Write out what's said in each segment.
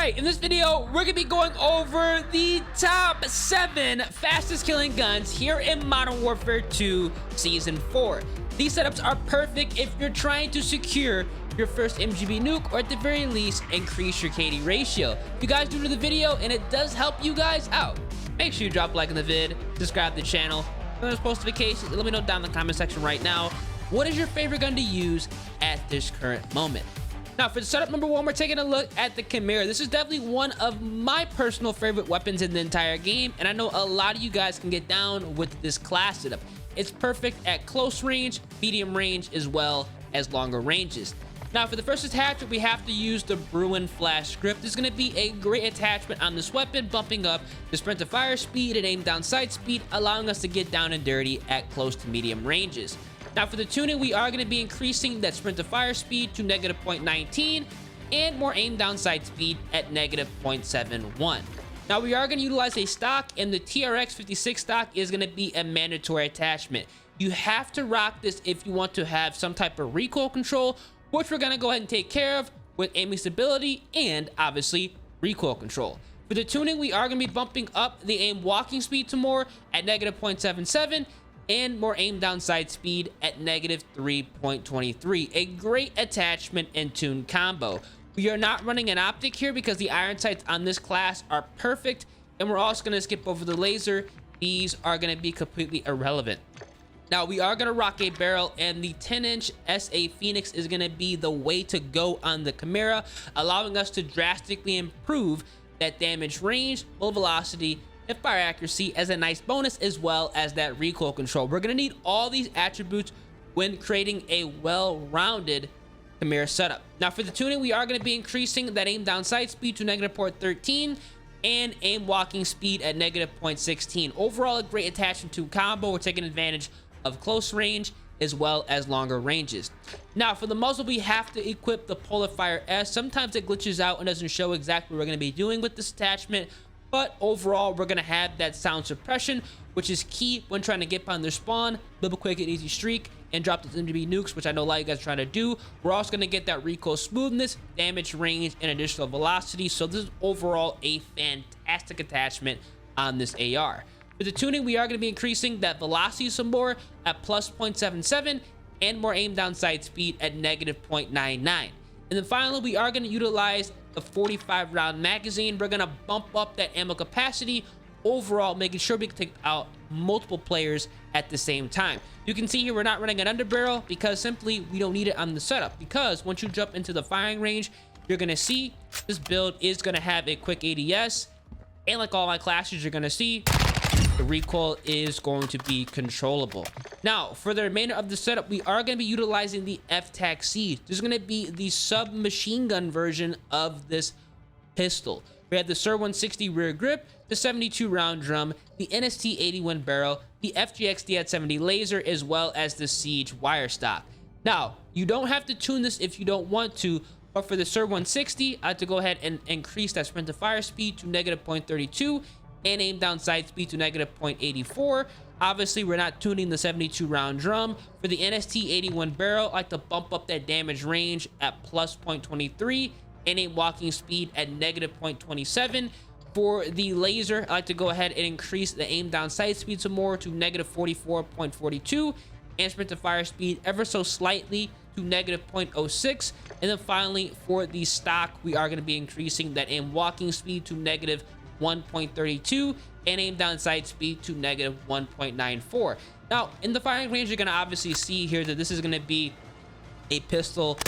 Alright, in this video, we're gonna be going over the top 7 fastest killing guns here in Modern Warfare 2 Season 4. These setups are perfect if you're trying to secure your first MGB nuke, or at the very least, increase your KD ratio. If you guys do to the video and it does help you guys out, make sure you drop a like on the vid, subscribe to the channel, turn those post notifications, and let me know down in the comment section right now, what is your favorite gun to use at this current moment? Now, for the setup number 1, we're taking a look at the CHIMERA. This is definitely one of my personal favorite weapons in the entire game, and I know a lot of you guys can get down with this class setup. It's perfect at close range, medium range, as well as longer ranges. Now, for the first attachment, we have to use the Bruin Flash script. This is going to be a great attachment on this weapon, bumping up the sprint to fire speed and aim down sight speed, allowing us to get down and dirty at close to medium ranges. Now, for the tuning, we are going to be increasing that sprint to fire speed to negative 0.19 and more aim down sight speed at negative 0.71. Now, we are going to utilize a stock, and the TRX56 stock is going to be a mandatory attachment. You have to rock this if you want to have some type of recoil control, which we're going to go ahead and take care of with aiming stability and obviously recoil control. For the tuning, we are going to be bumping up the aim walking speed to more at negative 0.77 and more aim down sight speed at negative 3.23. A great attachment and tune combo. We are not running an optic here because the iron sights on this class are perfect, and we're also going to skip over the laser. These are going to be completely irrelevant. Now, we are going to rock a barrel, and the 10-inch SA Phoenix is going to be the way to go on the CHIMERA, allowing us to drastically improve that damage range, bullet velocity, and fire accuracy as a nice bonus, as well as that recoil control. We're going to need all these attributes when creating a well-rounded CHIMERA setup. Now, for the tuning, we are going to be increasing that aim down sight speed to negative 0.13 and aim walking speed at negative 0.16. Overall, a great attachment to combo. We're taking advantage of close range as well as longer ranges. Now, for the muzzle, we have to equip the Polar Fire S. Sometimes it glitches out and doesn't show exactly what we're going to be doing with this attachment, but overall, we're going to have that sound suppression, which is key when trying to get behind their spawn, build a quick and easy streak, and drop those MGB nukes, which I know a lot of you guys are trying to do. We're also going to get that recoil smoothness, damage range, and additional velocity. So this is overall a fantastic attachment on this AR. For the tuning, we are going to be increasing that velocity some more at plus 0.77 and more aim down sight speed at negative 0.99. And then finally, we are going to utilize the 45 round magazine. We're going to bump up that ammo capacity overall, making sure we can take out multiple players at the same time. You can see here we're not running an underbarrel because simply we don't need it on the setup, because once you jump into the firing range, you're going to see this build is going to have a quick ADS, and like all my classes, you're going to see the recoil is going to be controllable. Now, for the remainder of the setup, we are going to be utilizing the FTAC Siege. This is going to be the submachine gun version of this pistol. We have the SIR 160 rear grip, the 72 round drum, the NST 81 barrel, the FGX D70 laser, as well as the Siege wire stock. Now, you don't have to tune this if you don't want to, but for the SIR 160, I have to go ahead and increase that sprint to fire speed to negative 0.32 and aim down sight speed to negative 0.84. Obviously, we're not tuning the 72 round drum. For the NST 81 barrel, I like to bump up that damage range at plus 0.23 and aim walking speed at negative 0.27. For the laser, I like to go ahead and increase the aim down sight speed some more to negative 44.42 and sprint to fire speed ever so slightly to negative 0.06. And then finally, for the stock, we are going to be increasing that aim walking speed to negative 1.32 and aim down sight speed to negative 1.94. Now, in the firing range, you're going to obviously see here that this is going to be a pistol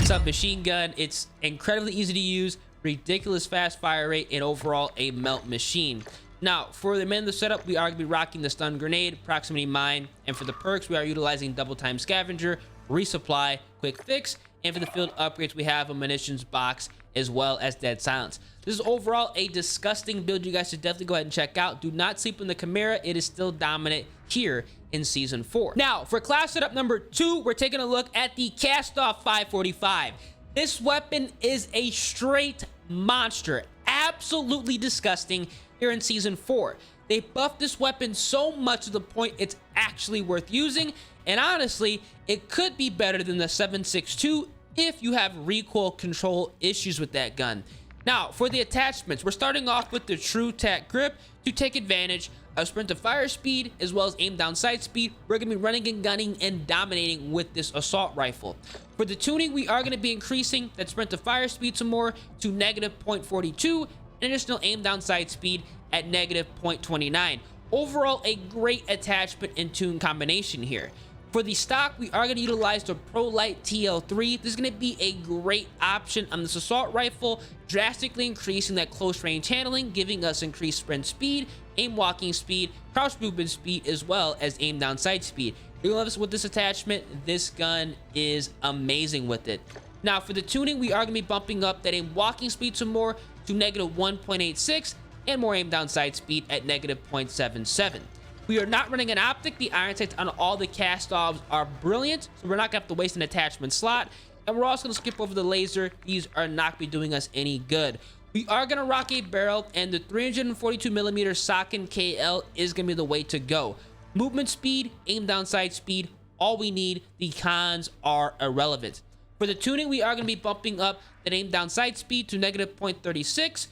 submachine gun. It's incredibly easy to use, ridiculous fast fire rate, and overall a melt machine. Now, for the men of the setup, we are going to be rocking the stun grenade, proximity mine, and for the perks, we are utilizing double time scavenger, resupply, quick fix, and for the field upgrades, we have a munitions box as well as dead silence. This is overall a disgusting build. You guys should definitely go ahead and check out. Do not sleep on the CHIMERA. It is still dominant here in Season 4. Now, for class setup number 2, we're taking a look at the KASTOV 545. This weapon is a straight monster. Absolutely disgusting here in Season 4. They buffed this weapon so much to the point it's actually worth using, and honestly, it could be better than the 7.62 if you have recoil control issues with that gun. Now, for the attachments, we're starting off with the True Tack Grip to take advantage of sprint to fire speed as well as aim down sight speed. We're going to be running and gunning and dominating with this assault rifle. For the tuning, we are going to be increasing that sprint to fire speed some more to negative 0.42 and additional aim down sight speed at negative 0.29. Overall, a great attachment and tune combination here. For the stock, we are going to utilize the Pro Light TL3. This is going to be a great option on this assault rifle, drastically increasing that close range handling, giving us increased sprint speed, aim walking speed, crouch movement speed, as well as aim down sight speed. You're going to love us with this attachment. This gun is amazing with it. Now, for the tuning, we are going to be bumping up that aim walking speed some more to negative 1.86 and more aim down sight speed at negative 0.77. We are not running an optic. The iron sights on all the KASTOVs are brilliant, so we're not going to have to waste an attachment slot. And we're also going to skip over the laser. These are not be doing us any good. We are going to rock a barrel, and the 342mm Socken KL is going to be the way to go. Movement speed, aim down sight speed, all we need. The cons are irrelevant. For the tuning, we are going to be bumping up that aim down sight speed to negative 0.36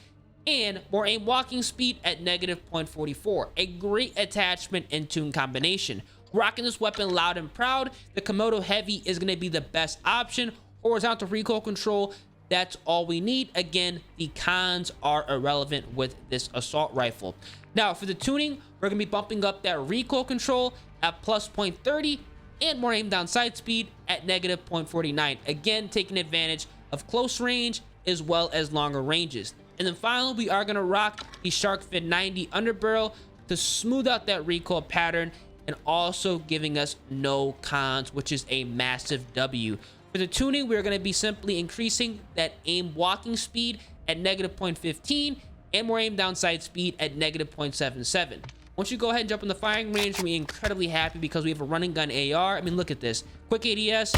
and more aim walking speed at negative 0.44. A great attachment and tune combination. Rocking this weapon loud and proud. The Komodo Heavy is going to be the best option. Horizontal recoil control, that's all we need. Again, the cons are irrelevant with this assault rifle. Now, for the tuning, we're going to be bumping up that recoil control at plus 0.30 and more aim down sight speed at negative 0.49. Again, taking advantage of close range as well as longer ranges. And then finally, we are going to rock the Shark Fin 90 underbarrel to smooth out that recoil pattern and also giving us no cons, which is a massive W. For the tuning, we're going to be simply increasing that aim walking speed at negative 0.15 and more aim down sight speed at negative 0.77. Once you go ahead and jump in the firing range, we'll be incredibly happy because we have a running gun AR. I mean, look at this. Quick ADS,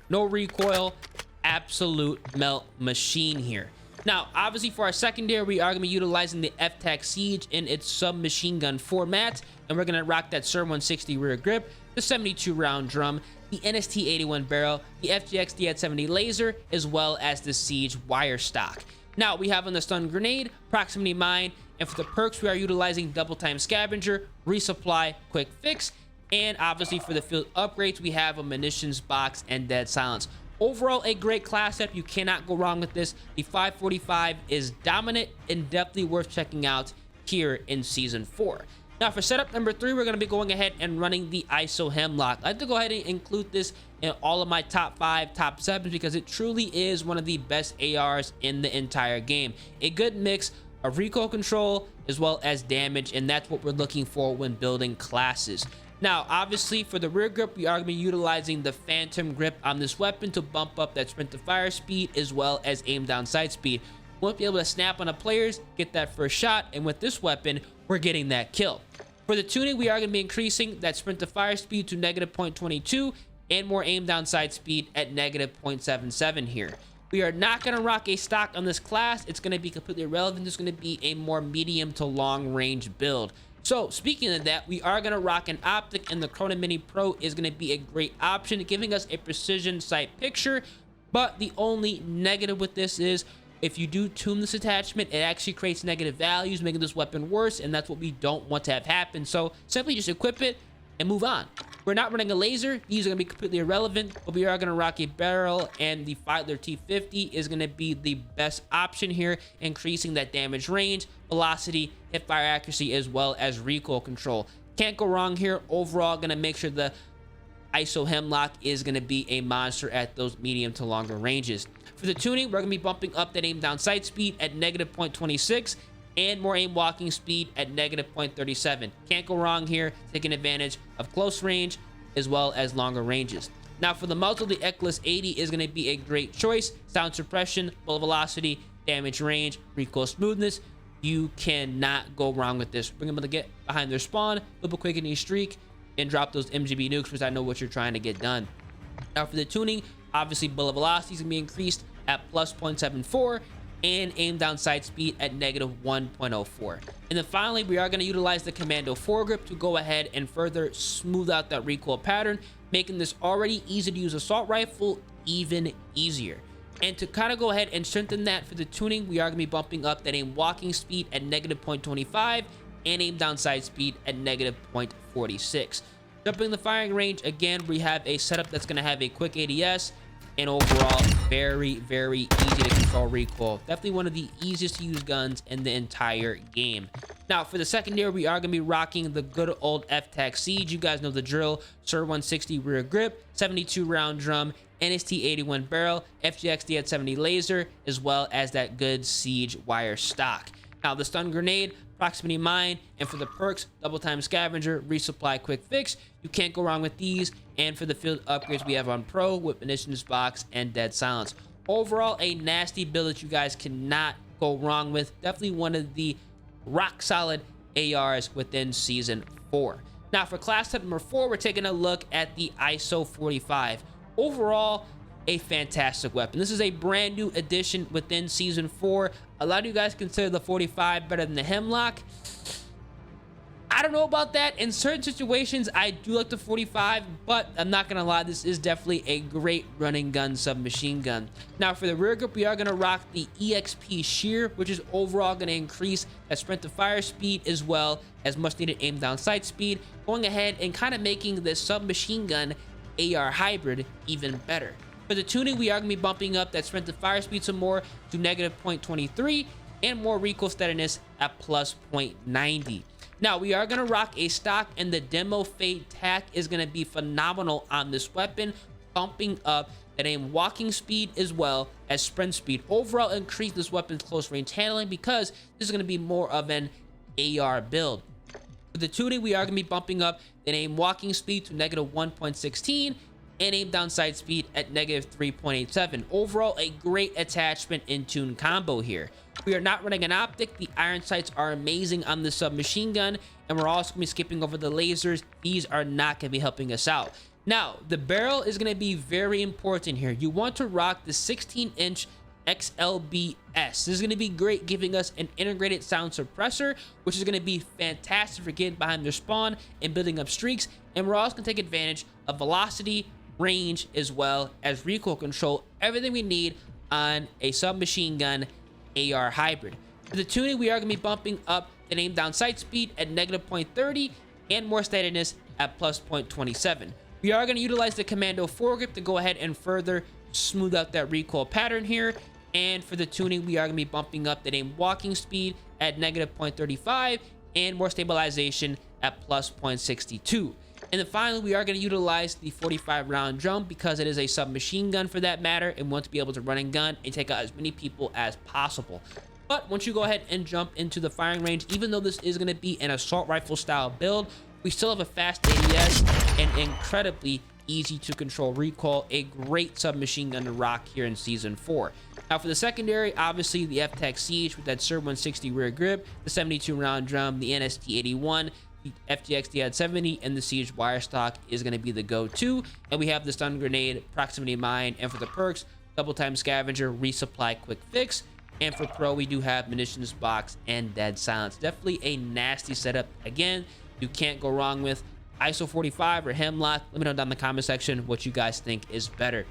no recoil, absolute melt machine here. Now, obviously, for our secondary, we are going to be utilizing the FTAC Siege in its submachine gun format, and we're going to rock that SIR 160 rear grip, the 72 round drum, the NST 81 barrel, the FGX D70 laser, as well as the Siege wire stock. Now, we have on the stun grenade, proximity mine, and for the perks, we are utilizing double time scavenger, resupply, quick fix, and obviously for the field upgrades, we have a munitions box and dead silence. Overall, a great class setup. You cannot go wrong with this. The 545 is dominant and definitely worth checking out here in Season 4. Now, for setup number 3, we're going to be going ahead and running the ISO HEMLOck. I like to go ahead and include this in all of my top 5, top 7s because it truly is one of the best ARs in the entire game. A good mix of recoil control as well as damage, and that's what we're looking for when building classes. Now, obviously, for the rear grip, we are going to be utilizing the Phantom grip on this weapon to bump up that sprint to fire speed as well as aim down sight speed. We won't be able to snap on the players, get that first shot, and with this weapon, we're getting that kill. For the tuning, we are going to be increasing that sprint to fire speed to negative 0.22 and more aim down sight speed at negative 0.77 here. We are not going to rock a stock on this class. It's going to be completely irrelevant. It's going to be a more medium to long range build. So, speaking of that, we are going to rock an optic, and the CRONEN Mini Pro is going to be a great option, giving us a precision sight picture. But the only negative with this is, if you do tune this attachment, it actually creates negative values, making this weapon worse, and that's what we don't want to have happen. So, simply just equip it and move on. We're not running a laser. These are going to be completely irrelevant, but we are going to rock a barrel, and the Feitler T50 is going to be the best option here, increasing that damage range, velocity, hip fire accuracy, as well as recoil control. Can't go wrong here. Overall, going to make sure the ISO HEMLOck is going to be a monster at those medium to longer ranges. For the tuning, we're going to be bumping up that aim down sight speed at negative 0.26 and more aim walking speed at negative 0.37. Can't go wrong here, taking advantage of close range as well as longer ranges. Now, for the muzzle, the Eclipse 80 is going to be a great choice. Sound suppression, bullet velocity, damage range, recoil smoothness. You cannot go wrong with this. Bring them to get behind their spawn, flip a quick and streak, and drop those MGB nukes, because I know what you're trying to get done. Now, for the tuning, obviously bullet velocity is going to be increased at plus 0.74 and aim down sight speed at negative 1.04. And then finally, we are going to utilize the Commando foregrip to go ahead and further smooth out that recoil pattern, making this already easy to use assault rifle even easier. And to kind of go ahead and strengthen that for the tuning, we are going to be bumping up that aim walking speed at negative 0.25 and aim down sight speed at negative 0.46. Jumping the firing range, again, we have a setup that's going to have a quick ADS and overall very, very easy to control recoil. Definitely one of the easiest to use guns in the entire game. Now, for the secondary, we are going to be rocking the good old F-Tac Siege. You guys know the drill. SIR 160 rear grip, 72 round drum, NST 81 barrel, FGXD at 70 laser, as well as that good Siege wire stock. Now, the stun grenade, proximity mine, and for the perks, double time scavenger, resupply quick fix. You can't go wrong with these. And for the field upgrades, we have on pro with munitions box and dead silence. Overall, a nasty build that you guys cannot go wrong with. Definitely one of the rock solid ARs within season 4. Now, for class type number 4, we're taking a look at the ISO 45. Overall, a fantastic weapon. This is a brand new addition within season 4. A lot of you guys consider the 45 better than the HEMLOCK. I don't know about that. In certain situations, I do like the 45, but I'm not gonna lie, this is definitely a great running gun submachine gun. Now, for the rear grip, we are gonna rock the EXP shear, which is overall gonna increase that sprint to fire speed as well as much needed aim down sight speed, going ahead and kind of making this submachine gun AR hybrid even better. For the tuning, we are going to be bumping up that sprint to fire speed some more to negative 0.23 and more recoil steadiness at plus 0.90. Now, we are going to rock a stock, and the Demo Fade tack is going to be phenomenal on this weapon, bumping up that aim walking speed as well as sprint speed. Overall, increase this weapon's close range handling because this is going to be more of an AR build. For the tuning, we are going to be bumping up that aim walking speed to negative 1.16 and aim down sight speed at negative 3.87. Overall, a great attachment in tune combo here. We are not running an optic. The iron sights are amazing on the submachine gun, and we're also going to be skipping over the lasers. These are not going to be helping us out. Now, the barrel is going to be very important here. You want to rock the 16-inch XLBS. This is going to be great, giving us an integrated sound suppressor, which is going to be fantastic for getting behind their spawn and building up streaks. And we're also going to take advantage of velocity, range, as well as recoil control, everything we need on a submachine gun AR hybrid. For the tuning, we are going to be bumping up the aim down sight speed at negative 0.30 and more steadiness at plus 0.27. We are going to utilize the Commando foregrip to go ahead and further smooth out that recoil pattern here. And for the tuning, we are going to be bumping up the aim walking speed at negative 0.35 and more stabilization at plus 0.62. And then finally, we are going to utilize the 45 round drum because it is a submachine gun for that matter, and want to be able to run and gun and take out as many people as possible. But once you go ahead and jump into the firing range, even though this is going to be an assault rifle style build, we still have a fast ADS and incredibly easy to control recoil, a great submachine gun to rock here in season 4. Now, for the secondary, obviously the F-Tac Siege with that SIR 160 rear grip, the 72 round drum, the NST 81, the FGXD at 70, and the Siege wire stock is going to be the go-to. And we have the stun grenade, proximity mine, and for the perks, double time scavenger, resupply quick fix. And for pro, we do have munitions box and dead silence. Definitely a nasty setup. Again, you can't go wrong with ISO 45 or HEMLOCK. Let me know down in the comment section what you guys think is better.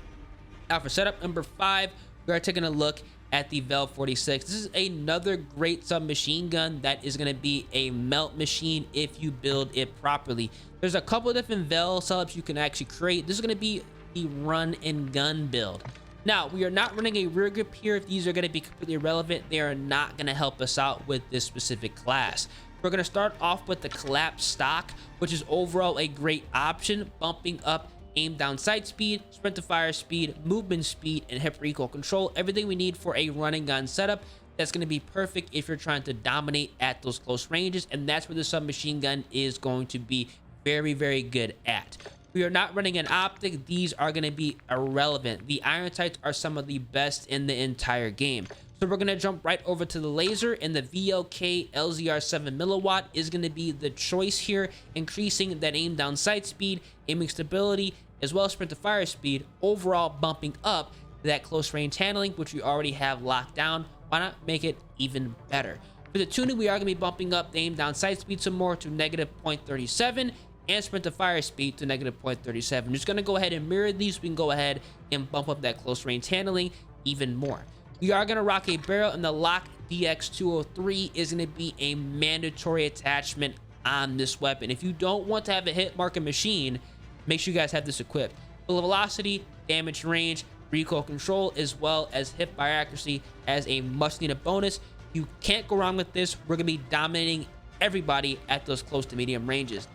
Now, for setup number 5, we are taking a look at the Vel 46. This is another great submachine gun that is going to be a melt machine if you build it properly. There's a couple of different Vel setups you can actually create. This is going to be the run and gun build. Now, we are not running a rear grip here. These are going to be completely irrelevant. They are not going to help us out with this specific class. We're going to start off with the collapsed stock, which is overall a great option, bumping up aim down sight speed, sprint to fire speed, movement speed, and hip recoil control. Everything we need for a running gun setup. That's going to be perfect if you're trying to dominate at those close ranges, and that's where the submachine gun is going to be very, very good at. We are not running an optic. These are going to be irrelevant. The iron sights are some of the best in the entire game. So we're going to jump right over to the laser, and the VLK LZR 7 milliwatt is going to be the choice here, increasing that aim down sight speed, aiming stability, as well as sprint to fire speed, overall bumping up that close range handling, which we already have locked down. Why not make it even better? For the tuning, we are going to be bumping up the aim down sight speed some more to negative 0.37 and sprint to fire speed to negative 0.37. I'm just going to go ahead and mirror these. We can go ahead and bump up that close range handling even more. We are going to rock a barrel, and the Lock DX203 is going to be a mandatory attachment on this weapon. If you don't want to have a hit marker machine, make sure you guys have this equipped. Bullet velocity, damage range, recoil control, as well as hip fire accuracy as a much needed bonus. You can't go wrong with this. We're going to be dominating everybody at those close to medium ranges.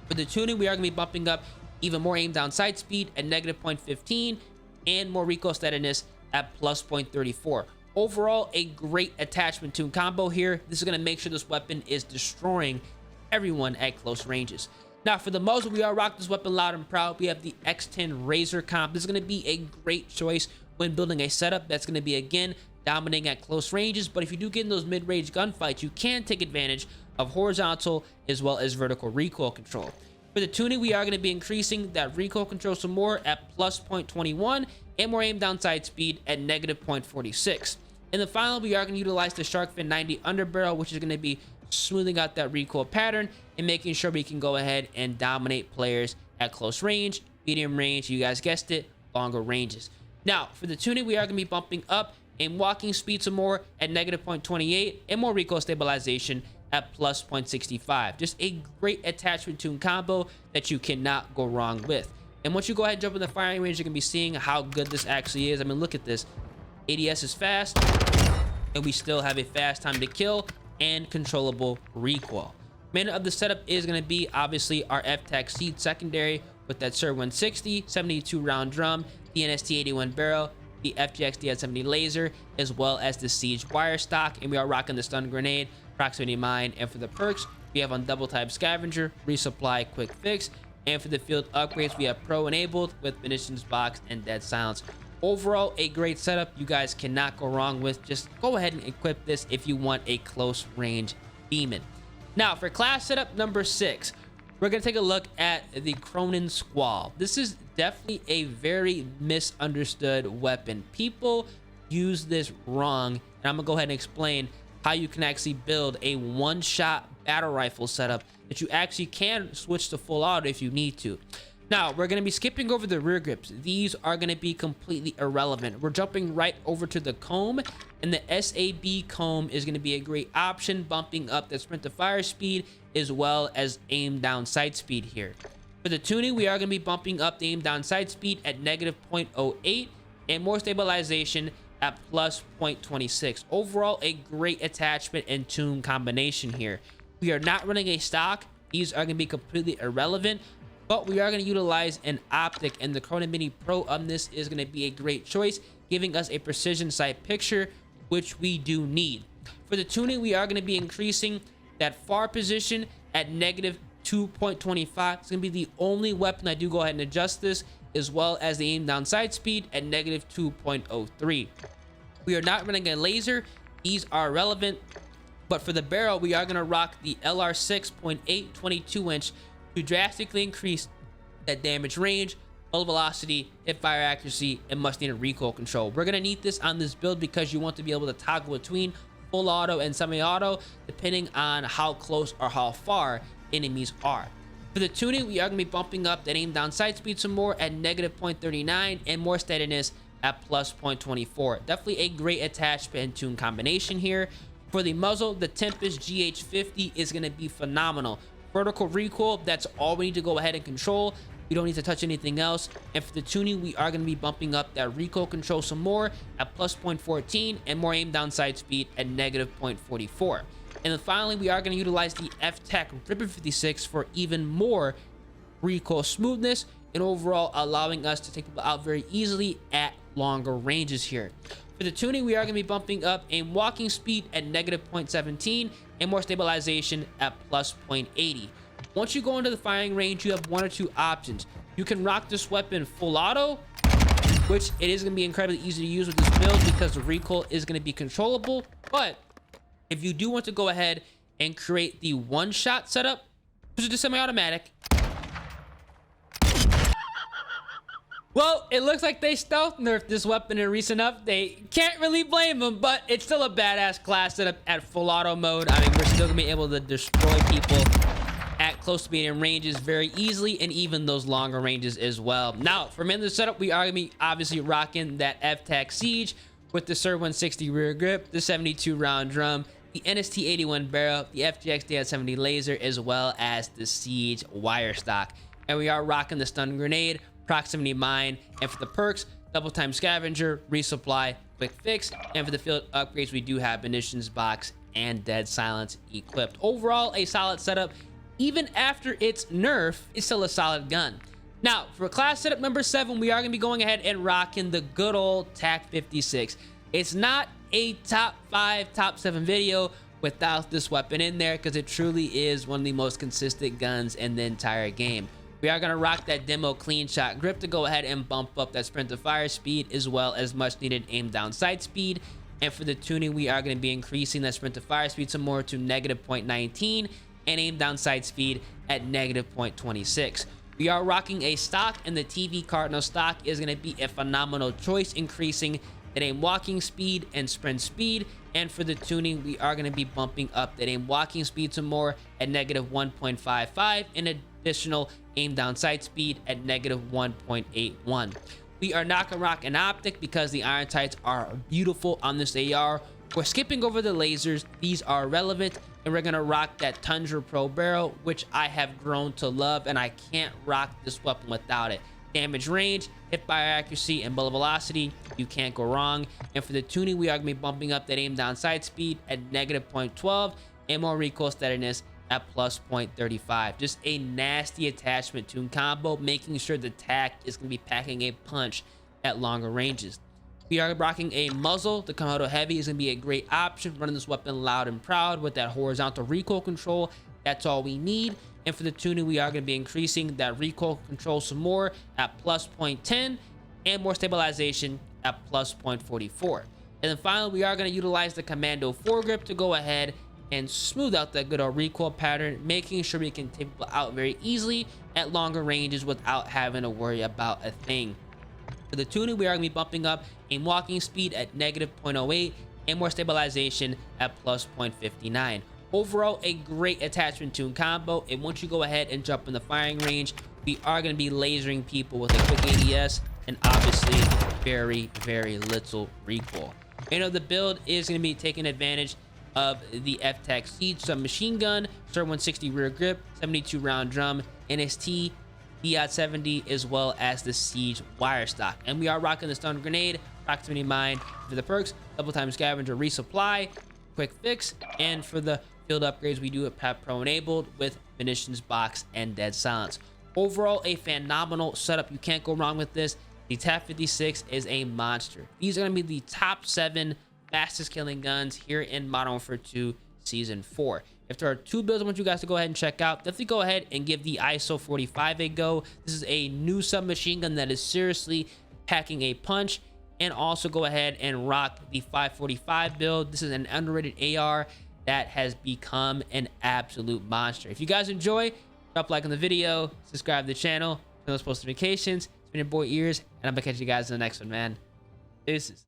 For the tuning, we are going to be bumping up even more aim down sight speed at negative 0.15 and more recoil steadiness at plus 0.34. Overall, a great attachment tune combo here. This is going to make sure this weapon is destroying everyone at close ranges. Now, for the muzzle, we are rocking this weapon loud and proud. We have the X10 Razor comp. This is going to be a great choice when building a setup that's going to be, again, dominating at close ranges. But if you do get in those mid-range gunfights, you can take advantage of horizontal as well as vertical recoil control. For the tuning, we are going to be increasing that recoil control some more at plus 0.21 and more aim down sight speed at negative 0.46. In the final, we are going to utilize the Shark Fin 90 underbarrel, which is going to be smoothing out that recoil pattern and making sure we can go ahead and dominate players at close range, medium range, you guys guessed it, longer ranges. Now, for the tuning, we are going to be bumping up aim walking speed some more at negative 0.28 and more recoil stabilization at plus 0.65. Just a great attachment tune combo that you cannot go wrong with. And once you go ahead and jump in the firing range, you're going to be seeing how good this actually is. I mean, look at this. ADS is fast, and we still have a fast time to kill and controllable recoil. Main of the setup is going to be obviously our F-Tac seed secondary with that SIR 160, 72 round drum, the NST 81 barrel, the FGX DN70 laser, as well as the Siege wire stock, and we are rocking the stun grenade, proximity mine, and for the perks, we have on double type scavenger, resupply, quick fix, and for the field upgrades, we have pro enabled with munitions box and dead silence. Overall, a great setup you guys cannot go wrong with. Just go ahead and equip this if you want a close range demon. Now, for class setup number 6, we're going to take a look at the CRONEN SQUALL. This is definitely a very misunderstood weapon. People use this wrong, and I'm going to go ahead and explain how you can actually build a one-shot battle rifle setup that you actually can switch to full auto if you need to. Now, we're going to be skipping over the rear grips. These are going to be completely irrelevant. We're jumping right over to the comb, and the SAB comb is going to be a great option, bumping up the sprint to fire speed as well as aim down sight speed here. For the tuning, we are going to be bumping up the aim down sight speed at negative 0.08 and more stabilization at plus 0.26. Overall, a great attachment and tune combination here. We are not running a stock. These are going to be completely irrelevant, but we are going to utilize an optic, and the CRONEN Mini Pro on this is going to be a great choice, giving us a precision sight picture, which we do need. For the tuning, we are going to be increasing that far position at negative 2.25. It's going to be the only weapon I do go ahead and adjust this, as well as the aim down sight speed at negative 2.03. We are not running a laser. These are relevant, but for the barrel, we are going to rock the LR6.8 22-inch to drastically increase that damage range, bullet velocity, hip fire accuracy, and much needed recoil control. We're going to need this on this build because you want to be able to toggle between full auto and semi-auto depending on how close or how far enemies are. For the tuning, we are going to be bumping up that aim down sight speed some more at negative 0.39 and more steadiness at plus 0.24. Definitely a great attachment and tune combination here. For the muzzle, the Tempest GH50 is going to be phenomenal. Vertical recoil, that's all we need to go ahead and control. We don't need to touch anything else. And for the tuning, we are going to be bumping up that recoil control some more at plus 0.14 and more aim down sight speed at negative 0.44. And then finally, we are going to utilize the F-Tac Ripper 56 for even more recoil smoothness and overall allowing us to take people out very easily at longer ranges here. For the tuning, we are going to be bumping up aim walking speed at negative 0.17 and more stabilization at plus 0.80. Once you go into the firing range, you have one or two options. You can rock this weapon full auto, which it is going to be incredibly easy to use with this build because the recoil is going to be controllable. But if you do want to go ahead and create the one-shot setup, which is the semi-automatic, well, it looks like they stealth nerfed this weapon in a recent update. Can't really blame them, but it's still a badass class setup at full auto mode. I mean, we're still gonna be able to destroy people at close to medium ranges very easily, and even those longer ranges as well. Now, for main setup, we are gonna be obviously rocking that F-Tac Siege with the SIR 160 rear grip, the 72 round drum, the NST 81 barrel, the FGX DL70 laser, as well as the Siege wire stock. And we are rocking the stun grenade, proximity mine, and for the perks, double time scavenger, resupply, quick fix, and for the field upgrades, we do have munitions box and dead silence equipped. Overall, a solid setup. Even after its nerf, it's still a solid gun. Now, for class setup number 7, we are going to be going ahead and rocking the good old TAC 56. It's not a top 5, top 7 video without this weapon in there, because it truly is one of the most consistent guns in the entire game. We are going to rock that demo clean shot grip to go ahead and bump up that sprint to fire speed, as well as much needed aim down sight speed. And for the tuning, we are going to be increasing that sprint to fire speed some more to -0.19 and aim down sight speed at -0.26. We are rocking a stock, and the TV Cardinal stock is going to be a phenomenal choice, increasing that aim walking speed and sprint speed. And for the tuning, we are going to be bumping up that aim walking speed some more at -1.55 and additional aim down sight speed at -1.81. We are not going to rock an optic because the iron tights are beautiful on this AR. We're skipping over the lasers. These are relevant, and we're going to rock that Tundra Pro barrel, which I have grown to love, and I can't rock this weapon without it. Damage range, hip fire accuracy, and bullet velocity, you can't go wrong. And for the tuning, we are going to be bumping up that aim down sight speed at -0.12 and more recoil steadiness at +0.35. Just a nasty attachment tune combo, making sure the TAC is going to be packing a punch at longer ranges. We are rocking a muzzle. The Komodo Heavy is going to be a great option, running this weapon loud and proud with that horizontal recoil control. That's all we need. And for the tuning, we are going to be increasing that recoil control some more at +0.10 and more stabilization at +0.44. And then finally, we are going to utilize the Commando foregrip to go ahead and smooth out that good old recoil pattern, making sure we can take people out very easily at longer ranges without having to worry about a thing. For the tuning, we are going to be bumping up aim walking speed at -0.08 and more stabilization at +0.59. Overall, a great attachment tune combo, and once you go ahead and jump in the firing range, we are going to be lasering people with a quick ADS and obviously very, very little recoil. You know, the build is going to be taking advantage of the F-Tac Siege submachine gun, SIR 160 rear grip, 72 round drum, NST DL70, as well as the Siege wire stock. And we are rocking the stun grenade, proximity mine. For the perks, double time scavenger, resupply, quick fix, and for the field upgrades, we do have pro enabled with munitions box and dead silence. Overall, a phenomenal setup. You can't go wrong with this. The TAC 56 is a monster. These are going to be the top 7 fastest killing guns here in Modern Warfare 2 Season 4. If there are 2 builds I want you guys to go ahead and check out, definitely go ahead and give the ISO 45 a go. This is a new submachine gun that is seriously packing a punch. And also go ahead and rock the 545 build. This is an underrated AR that has become an absolute monster. If you guys enjoy, drop a like on the video, subscribe to the channel, turn those post notifications. It's been your boy Ears, and I'm gonna catch you guys in the next one, man. Deuces.